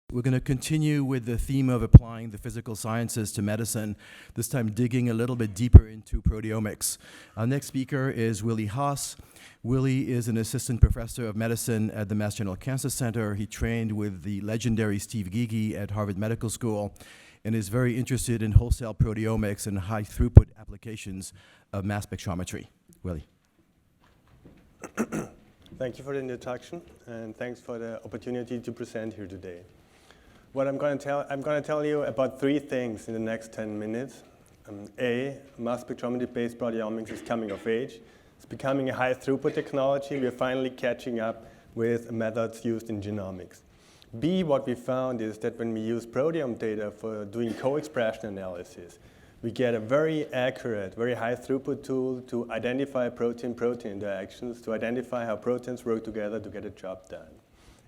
We're going to continue with the theme of applying the physical sciences to medicine, this time digging a little bit deeper into proteomics. Our next speaker is Willie Haas. Willie is an assistant professor of medicine at the Mass General Cancer Center. He trained with the legendary Steve Gigi at Harvard Medical School and is very interested in wholesale proteomics and high-throughput applications of mass spectrometry. Willie. Thank you for the introduction, and thanks for the opportunity to present here today. What I'm going to tell you about three things in the next 10 minutes. A, mass spectrometry-based proteomics is coming of age. It's becoming a high-throughput technology. We're finally catching up with methods used in genomics. B, what we found is that when we use proteome data for doing co-expression analysis, we get a very accurate, very high-throughput tool to identify protein-protein interactions, to identify how proteins work together to get a job done.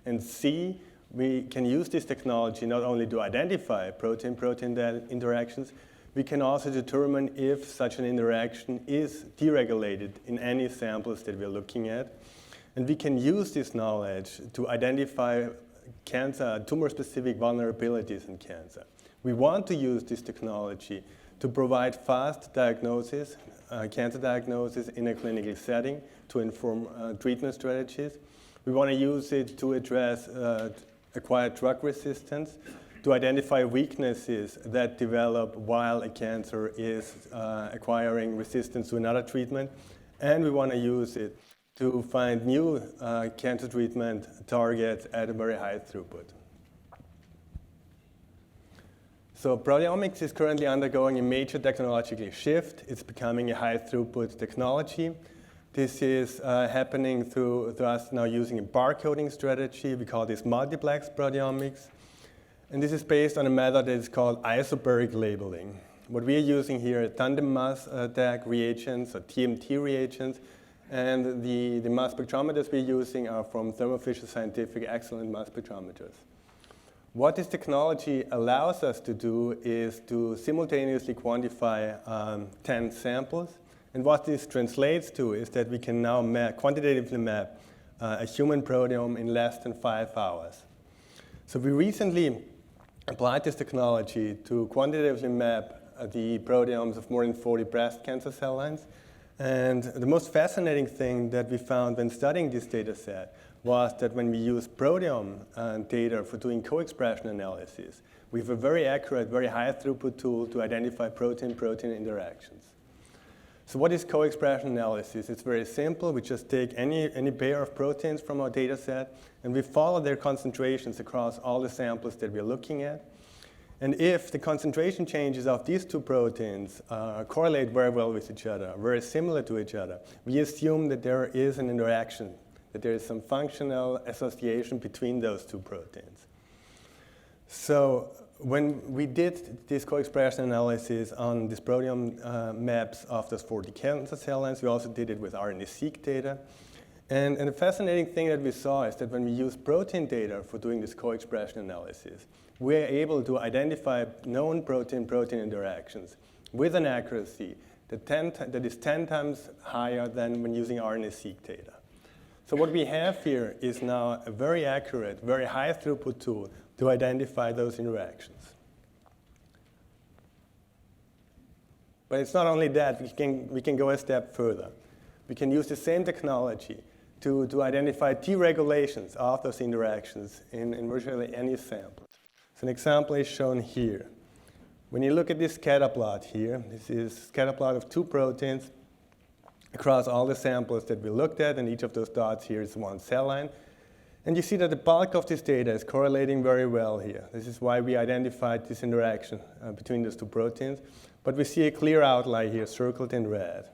And C, we can use this technology not only to identify protein-protein interactions, we can also determine if such an interaction is deregulated in any samples that we're looking at. And we can use this knowledge to identify cancer, tumor-specific vulnerabilities in cancer. We want to use this technology to provide fast diagnosis, cancer diagnosis in a clinical setting to inform treatment strategies. We want to use it to address acquired drug resistance, to identify weaknesses that develop while a cancer is acquiring resistance to another treatment. And we want to use it to find new cancer treatment targets at a very high throughput. So proteomics is currently undergoing a major technological shift. It's becoming a high throughput technology. This is happening through us now using a barcoding strategy. We call this multiplex proteomics. And this is based on a method that is called isobaric labeling. What we are using here are tandem mass tag reagents, or TMT reagents. And the mass spectrometers we're using are from Thermo Fisher Scientific excellent mass spectrometers. What this technology allows us to do is to simultaneously quantify 10 samples. And what this translates to is that we can now quantitatively map a human proteome in less than 5 hours. So we recently applied this technology to quantitatively map the proteomes of more than 40 breast cancer cell lines. And the most fascinating thing that we found when studying this data set was that when we use proteome data for doing co-expression analysis, we have a very accurate, very high throughput tool to identify protein-protein interactions. So what is co-expression analysis? It's very simple. We just take any pair of proteins from our data set, and we follow their concentrations across all the samples that we're looking at. And if the concentration changes of these two proteins correlate very well with each other, very similar to each other, we assume that there is an interaction, that there is some functional association between those two proteins. So when we did this co-expression analysis on these proteome maps of those 40 cancer cell lines, we also did it with RNA-seq data. And the fascinating thing that we saw is that when we use protein data for doing this co-expression analysis, we're able to identify known protein-protein interactions with an accuracy that is 10 times higher than when using RNA-seq data. So what we have here is now a very accurate, very high throughput tool to identify those interactions. But it's not only that, we can go a step further. We can use the same technology to identify deregulations of those interactions in virtually any sample. So an example is shown here. When you look at this scatter plot here, this is a scatter plot of two proteins across all the samples that we looked at, and each of those dots here is one cell line. And you see that the bulk of this data is correlating very well here. This is why we identified this interaction between those two proteins. But we see a clear outlier here, circled in red.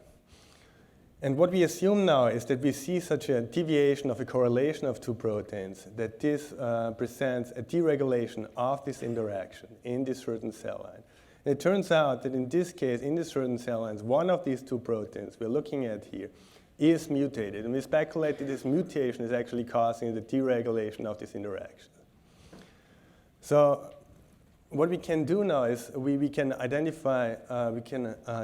And what we assume now is that we see such a deviation of a correlation of two proteins that this presents a deregulation of this interaction in this certain cell line. And it turns out that in this case, in this certain cell lines, one of these two proteins we're looking at here is mutated. And we speculate that this mutation is actually causing the deregulation of this interaction. So what we can do now is we can identify,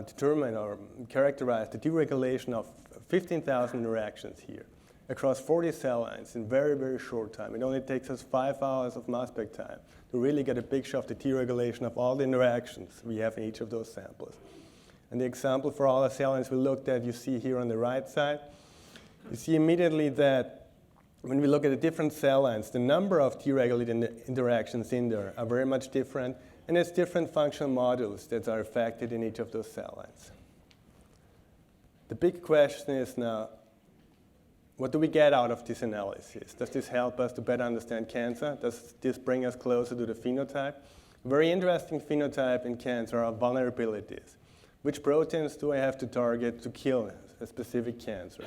determine or characterize the deregulation of 15,000 interactions here across 40 cell lines in very, very short time. It only takes us 5 hours of mass spec time to really get a picture of the T regulation of all the interactions we have in each of those samples. And the example for all the cell lines we looked at, you see here on the right side. You see immediately that when we look at the different cell lines, the number of T-regulated interactions in there are very much different, and there's different functional modules that are affected in each of those cell lines. The big question is now, what do we get out of this analysis? Does this help us to better understand cancer? Does this bring us closer to the phenotype? A very interesting phenotype in cancer are vulnerabilities. Which proteins do I have to target to kill a specific cancer?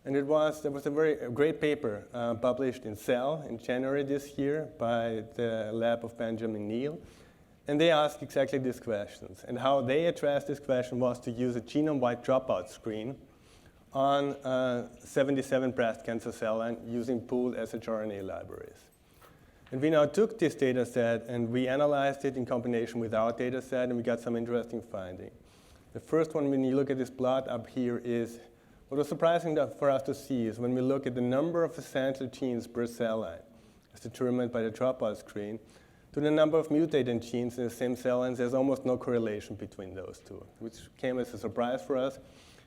And there was a great paper published in Cell in January this year by the lab of Benjamin Neal. And they asked exactly these questions. And how they addressed this question was to use a genome-wide dropout screen on 77 breast cancer cell lines using pooled shRNA libraries. And we now took this data set and we analyzed it in combination with our data set, and we got some interesting findings. The first one, when you look at this plot up here, is what was surprising for us to see is when we look at the number of essential genes per cell line, as determined by the dropout screen, to the number of mutated genes in the same cell lines, there's almost no correlation between those two, which came as a surprise for us,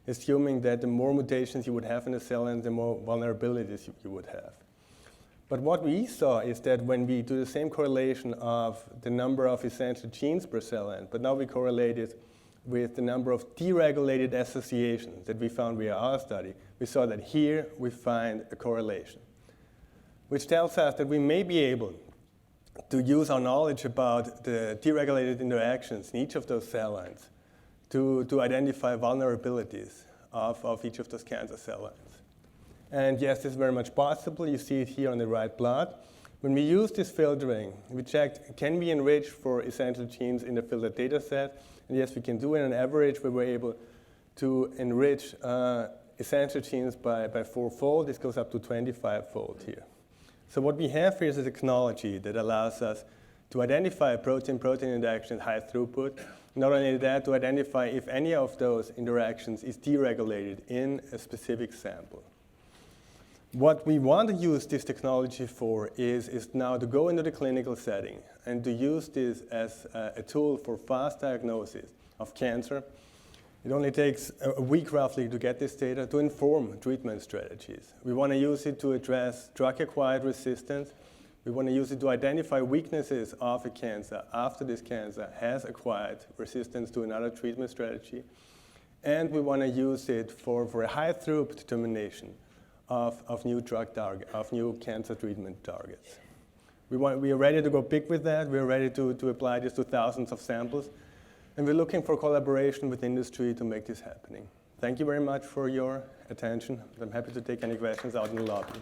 assuming that the more mutations you would have in the cell line, the more vulnerabilities you would have. But what we saw is that when we do the same correlation of the number of essential genes per cell line, but now we correlate it with the number of deregulated associations that we found via our study, we saw that here we find a correlation, which tells us that we may be able to use our knowledge about the deregulated interactions in each of those cell lines to identify vulnerabilities of each of those cancer cell lines. And yes, this is very much possible. You see it here on the right plot. When we use this filtering, we checked, can we enrich for essential genes in the filtered data set? And yes, we can do it. On average, we were able to enrich essential genes by 4-fold. This goes up to 25-fold here. So what we have here is a technology that allows us to identify protein-protein interactions high throughput. Not only that, to identify if any of those interactions is deregulated in a specific sample. What we want to use this technology for is now to go into the clinical setting and to use this as a tool for fast diagnosis of cancer. It only takes a week roughly to get this data to inform treatment strategies. We want to use it to address drug-acquired resistance. We want to use it to identify weaknesses of a cancer after this cancer has acquired resistance to another treatment strategy. And we want to use it for a high-throughput determination of new drug target, of new cancer treatment targets. We are ready to go big with that. We are ready to apply this to thousands of samples. And we're looking for collaboration with industry to make this happening. Thank you very much for your attention. I'm happy to take any questions out in the lobby.